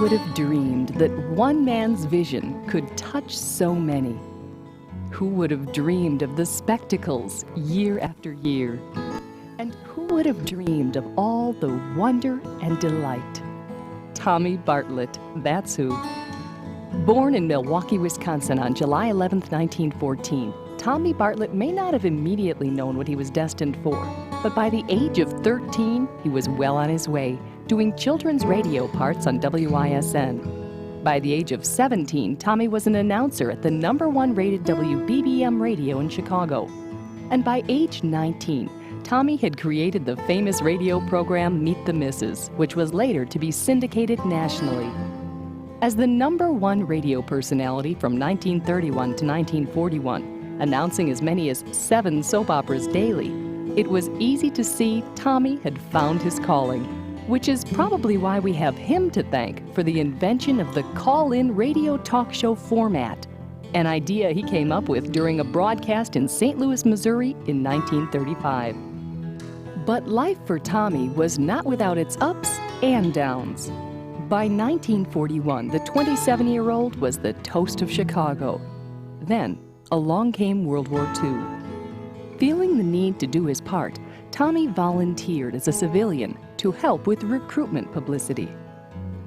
would have dreamed that one man's vision could touch so many? Who would have dreamed of the spectacles year after year? And who would have dreamed of all the wonder and delight? Tommy Bartlett, that's who. Born in Milwaukee, Wisconsin on July 11, 1914, Tommy Bartlett may not have immediately known what he was destined for, but by the age of 13, he was well on his way, doing children's radio parts on WISN. By the age of 17, Tommy was an announcer at the #1 rated WBBM radio in Chicago. And by age 19, Tommy had created the famous radio program Meet the Misses, which was later to be syndicated nationally. As the #1 radio personality from 1931 to 1941, announcing as many as 7 soap operas daily, it was easy to see Tommy had found his calling, which is probably why we have him to thank for the invention of the call-in radio talk show format, an idea he came up with during a broadcast in St. Louis, Missouri in 1935. But life for Tommy was not without its ups and downs. By 1941, the 27-year-old was the toast of Chicago. Then, along came World War II. Feeling the need to do his part, Tommy volunteered as a civilian to help with recruitment publicity.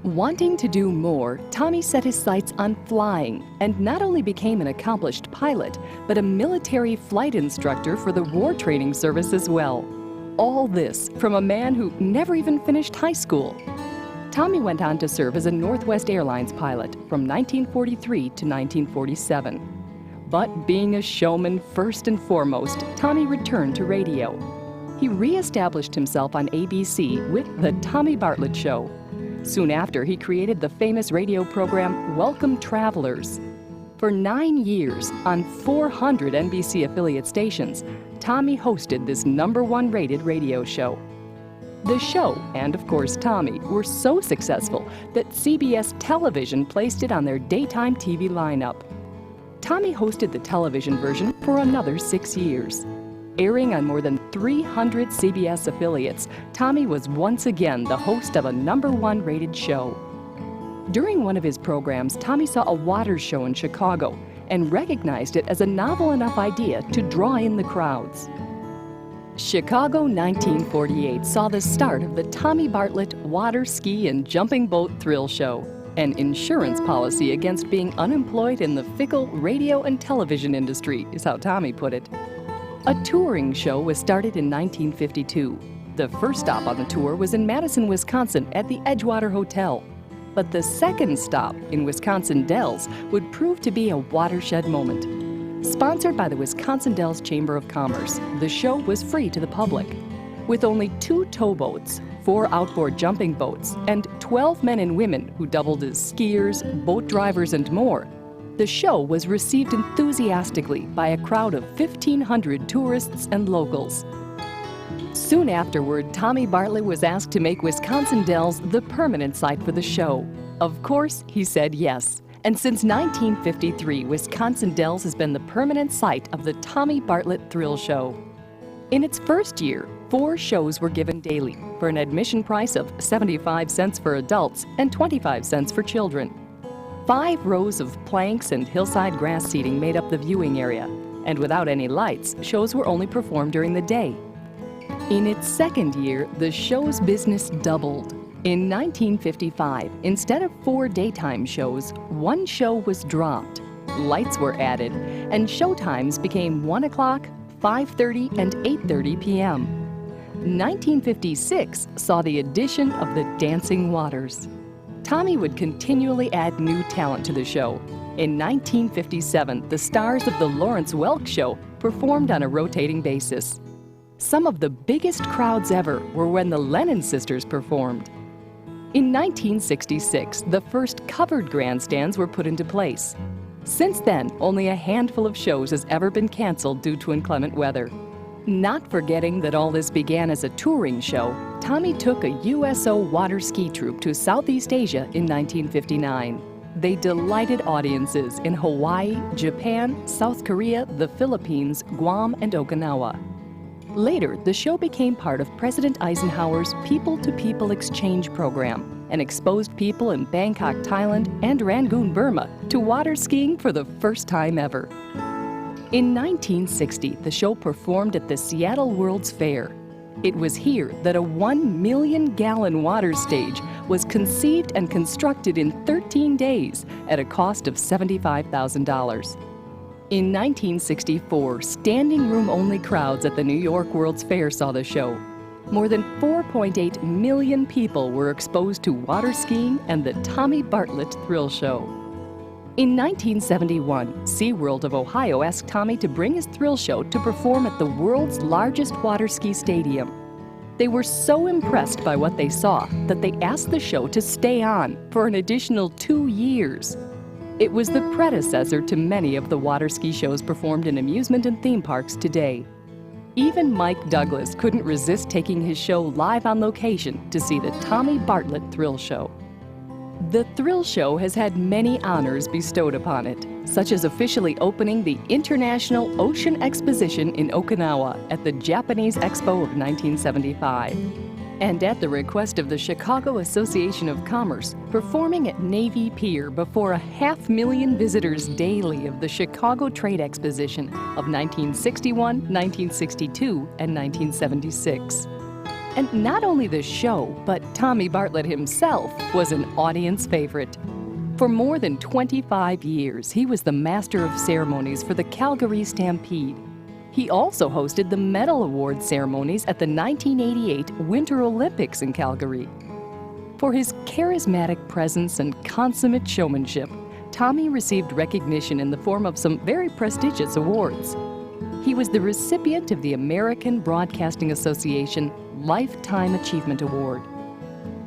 Wanting to do more, Tommy set his sights on flying and not only became an accomplished pilot, but a military flight instructor for the war training service as well. All this from a man who never even finished high school. Tommy went on to serve as a Northwest Airlines pilot from 1943 to 1947. But being a showman first and foremost, Tommy returned to radio. He re-established himself on ABC with The Tommy Bartlett Show. Soon after, he created the famous radio program Welcome Travelers. For 9 years, on 400 NBC affiliate stations, Tommy hosted this #1 rated radio show. The show, and of course Tommy, were so successful that CBS Television placed it on their daytime TV lineup. Tommy hosted the television version for another 6 years. Airing on more than 300 CBS affiliates, Tommy was once again the host of a #1 rated show. During one of his programs, Tommy saw a water show in Chicago and recognized it as a novel enough idea to draw in the crowds. Chicago 1948 saw the start of the Tommy Bartlett Water Ski and Jumping Boat Thrill Show, an insurance policy against being unemployed in the fickle radio and television industry, is how Tommy put it. A touring show was started in 1952. The first stop on the tour was in Madison, Wisconsin at the Edgewater Hotel. But the second stop in Wisconsin Dells would prove to be a watershed moment. Sponsored by the Wisconsin Dells Chamber of Commerce, the show was free to the public. With only 2 towboats, 4 outboard jumping boats, and 12 men and women who doubled as skiers, boat drivers, and more, the show was received enthusiastically by a crowd of 1,500 tourists and locals. Soon afterward, Tommy Bartlett was asked to make Wisconsin Dells the permanent site for the show. Of course, he said yes. And since 1953, Wisconsin Dells has been the permanent site of the Tommy Bartlett Thrill Show. In its first year, 4 shows were given daily for an admission price of 75 cents for adults and 25 cents for children. 5 rows of planks and hillside grass seating made up the viewing area, and without any lights, shows were only performed during the day. In its second year, the show's business doubled. In 1955, instead of 4 daytime shows, 1 show was dropped. Lights were added, and showtimes became 1 o'clock, 5:30, and 8:30 p.m. 1956 saw the addition of the Dancing Waters. Tommy would continually add new talent to the show. In 1957, the stars of the Lawrence Welk Show performed on a rotating basis. Some of the biggest crowds ever were when the Lennon sisters performed. In 1966, the first covered grandstands were put into place. Since then, only a handful of shows has ever been canceled due to inclement weather. Not forgetting that all this began as a touring show, Tommy took a USO water ski troupe to Southeast Asia in 1959. They delighted audiences in Hawaii, Japan, South Korea, the Philippines, Guam, and Okinawa. Later, the show became part of President Eisenhower's People-to-People Exchange program. and exposed people in Bangkok, Thailand, and Rangoon, Burma, to water skiing for the first time ever. In 1960, the show performed at the Seattle World's Fair. It was here that a 1 million-gallon water stage was conceived and constructed in 13 days at a cost of $75,000. In 1964, standing room-only crowds at the New York World's Fair saw the show. More than 4.8 million people were exposed to water skiing and the Tommy Bartlett Thrill Show. In 1971, SeaWorld of Ohio asked Tommy to bring his thrill show to perform at the world's largest water ski stadium. They were so impressed by what they saw that they asked the show to stay on for an additional 2 years. It was the predecessor to many of the water ski shows performed in amusement and theme parks today. Even Mike Douglas couldn't resist taking his show live on location to see the Tommy Bartlett Thrill Show. The Thrill Show has had many honors bestowed upon it, such as officially opening the International Ocean Exposition in Okinawa at the Japanese Expo of 1975. And at the request of the Chicago Association of Commerce, performing at Navy Pier before 500,000 visitors daily of the Chicago Trade Exposition of 1961, 1962, and 1976. And not only the show, but Tommy Bartlett himself was an audience favorite. For more than 25 years, he was the master of ceremonies for the Calgary Stampede. He also hosted the medal award ceremonies at the 1988 Winter Olympics in Calgary. For his charismatic presence and consummate showmanship, Tommy received recognition in the form of some very prestigious awards. He was the recipient of the American Broadcasting Association Lifetime Achievement Award.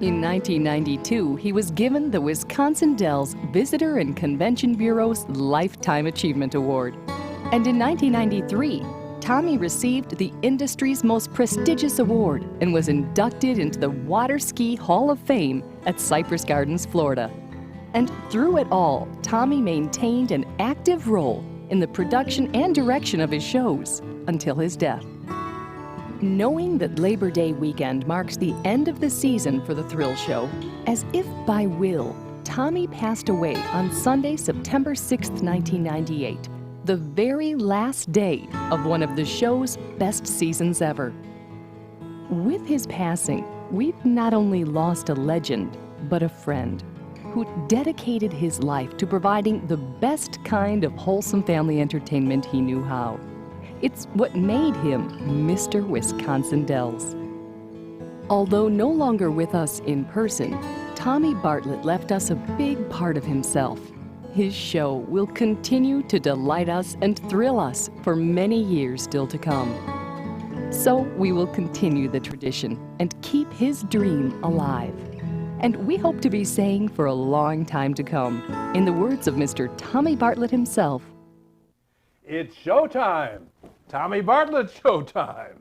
In 1992, he was given the Wisconsin Dells Visitor and Convention Bureau's Lifetime Achievement Award. And in 1993, Tommy received the industry's most prestigious award and was inducted into the Water Ski Hall of Fame at Cypress Gardens, Florida. And through it all, Tommy maintained an active role in the production and direction of his shows until his death. Knowing that Labor Day weekend marks the end of the season for the Thrill Show, as if by will, Tommy passed away on Sunday, September 6, 1998. The very last day of one of the show's best seasons ever. With his passing, we've not only lost a legend, but a friend who dedicated his life to providing the best kind of wholesome family entertainment he knew how. It's what made him Mr. Wisconsin Dells. Although no longer with us in person, Tommy Bartlett left us a big part of himself. His show will continue to delight us and thrill us for many years still to come. So we will continue the tradition and keep his dream alive. And we hope to be saying for a long time to come, in the words of Mr. Tommy Bartlett himself, "It's showtime! Tommy Bartlett showtime!"